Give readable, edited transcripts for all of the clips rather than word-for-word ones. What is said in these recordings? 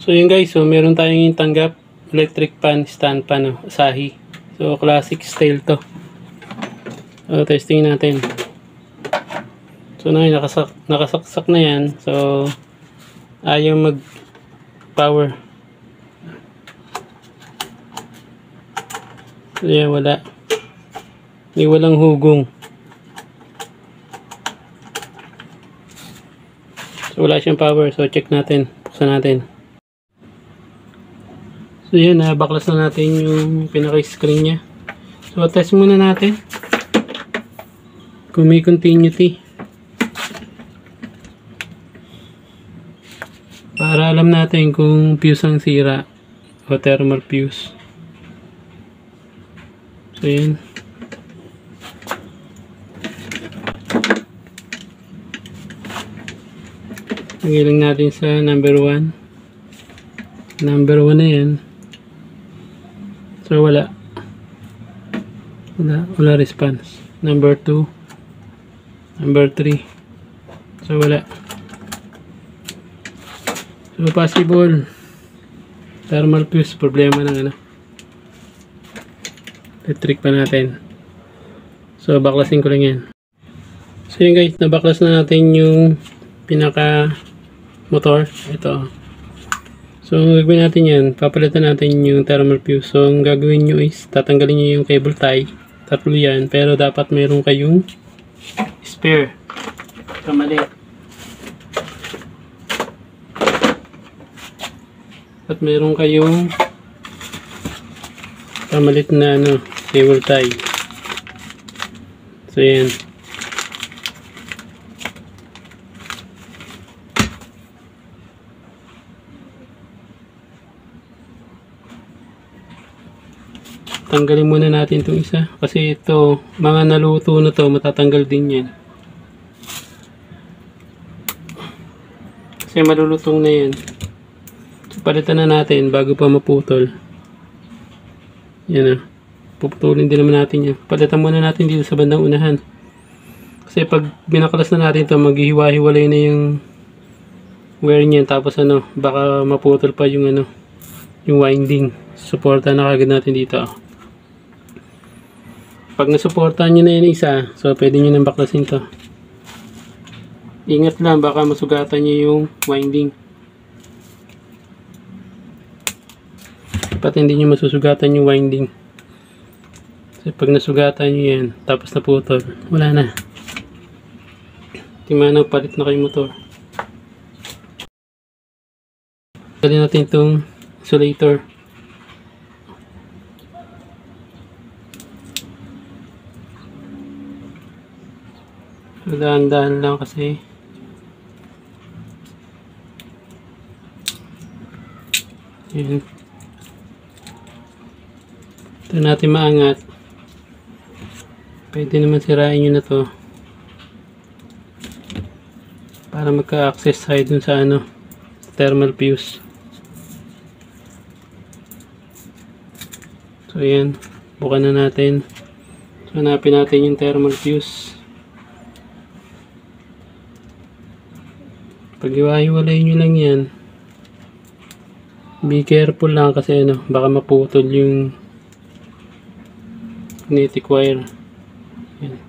So yun guys, so meron tayong tanggap electric fan, stand fan, Asahi. So classic style to. So testing natin. So nakasaksak na yan. So ayaw mag power. So yan, wala. May walang hugong. So wala siyang power. So check natin. Buksan natin. So yan, baklas na natin yung pinaka-screen niya. So test muna natin kung may continuity, para alam natin kung fuse ang sira o thermal fuse. So yan. Nagilang natin sa number 1. Number 1 na yan. So wala response. Number 2, number 3, so wala. So possible thermal fuse, problema ng electric pa natin. So baklasin ko lang yan. So yun guys, nabaklas na natin yung pinaka motor. Ito. So ang gagawin natin yan, papalitan natin yung thermal fuse. So ang gagawin nyo is tatanggalin nyo yung cable tie. Tatlo yan, pero dapat mayroon kayong spare. Kamalit. At mayroon kayong kamalit na cable tie. So yan. Tanggalin muna natin itong isa kasi ito, mga naluto na to, matatanggal din yan kasi malulutong na yan. So palitan na natin bago pa maputol. Yan puputulin din naman natin yan. Palitan muna natin dito sa bandang unahan kasi pag binakalas na natin ito, maghihiwa-hiwalay na yung wire niyan, tapos baka maputol pa yung yung winding. Suporta na kagad natin dito. Pag nasuportahan nyo na yun isa, so pwede nyo nang baklasin to. Ingat lang, baka masugatan nyo yung winding. Dapat hindi nyo masusugatan yung winding. So pag nasugatan nyo yan, tapos naputol, wala na. Timanaw, palit na kayo motor. Dali natin itong insulator. Dahan-dahan lang kasi yan. Ito natin maangat, pwede naman sirain nyo na to para magka-access tayo dun sa thermal fuse. So yan, bukan na natin. So hanapin natin yung thermal fuse. Pag iwahiwalay nyo lang yan, be careful lang kasi baka maputol yung magnetic wire. Yan.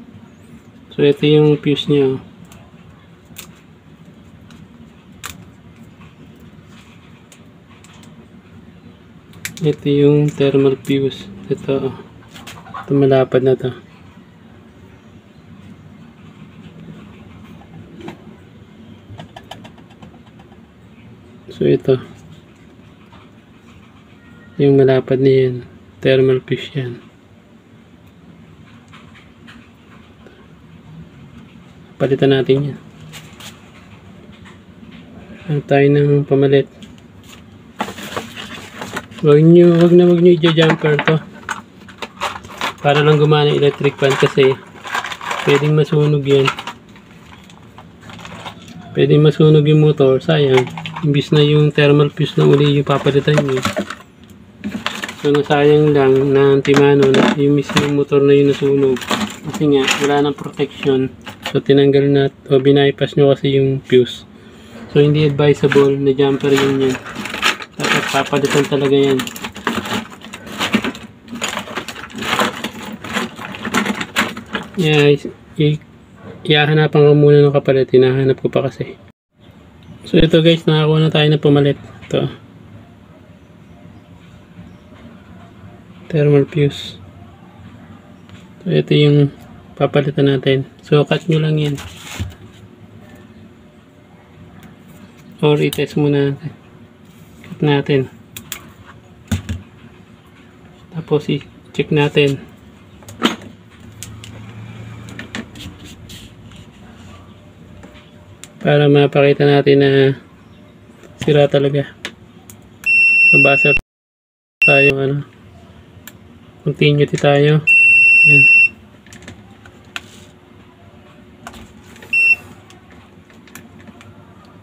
So ito yung fuse nya. Ito yung thermal fuse. Ito malapad na to. So ito yung malapad na yan, thermal fuse yan. Palitan natin yan. Ano tayo ng pamalit. Wag na i-jumper to para lang gumana electric fan kasi pwedeng masunog yan. Pwedeng masunog yung motor, sayang. Imbis na yung thermal fuse na uli yung papalitan nyo, so nasayang lang na timano na yung mismo motor na yung nasunog kasi nga wala nang protection. So tinanggal na o bypass nyo kasi yung fuse. So hindi advisable na jumper yun yan. Papalitan talaga yan. Yeah, ihahanapan ko muna ng kapalit. Hinahanap ko pa kasi. So ito guys, nakakuha na tayo ng pumalit. Ito. Thermal fuse. So ito yung papalitan natin. So cut nyo lang yan. Or i-test muna natin. Cut natin. Tapos i-check natin. Para mapakita natin na sira talaga. Mabasa tayo continuity tayo. Ayan.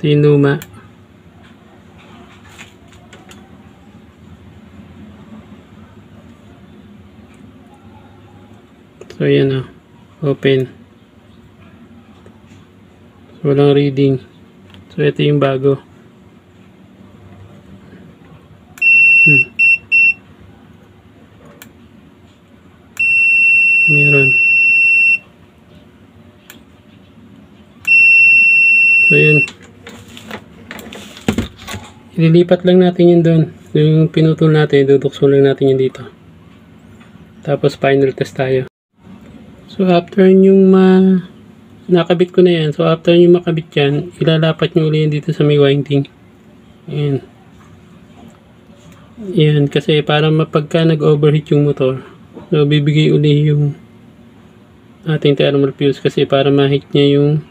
Ito yung luma. So yan open. So walang reading. So ito yung bago. Meron. So yun. Ililipat lang natin yun doon. Yung pinutol natin, dudukso lang natin yun dito. Tapos final test tayo. So after yung nakabit ko na yan. So after yung makabit yan, ilalapat nyo ulit dito sa may winding. Ayan. Ayan. Kasi para mapagka nag-overheat yung motor, so bibigay ulit yung ating thermal fuse kasi para ma-heat niya yung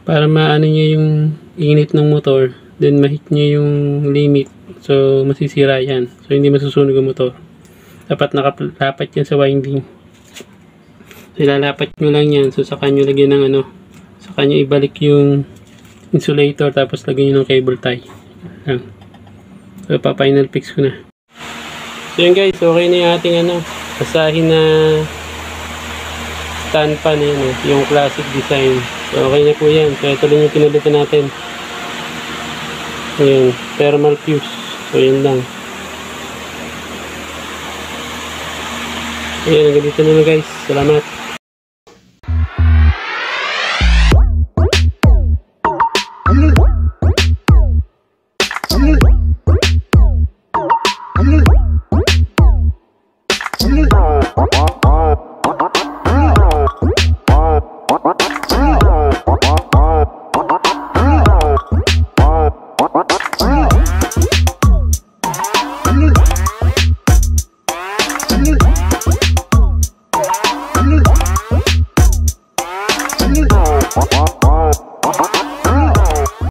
maano niya yung init ng motor, then ma-heat niya yung limit. So masisira yan. So hindi masusunog ang motor. Dapat nakalapat yan sa winding. So ilalapat nyo lang yan. So saka nyo lagyan ng saka nyo ibalik yung insulator tapos lagyan nyo ng cable tie. Ayan. So pa-final fix ko na. So yun guys, okay na yung ating basahin na stand fan na yun, yung classic design. So okay na po yan. So ito lang yung pinalitan natin. Ayan, thermal fuse. So yun lang. Ayan, hanggang dito na guys. Salamat.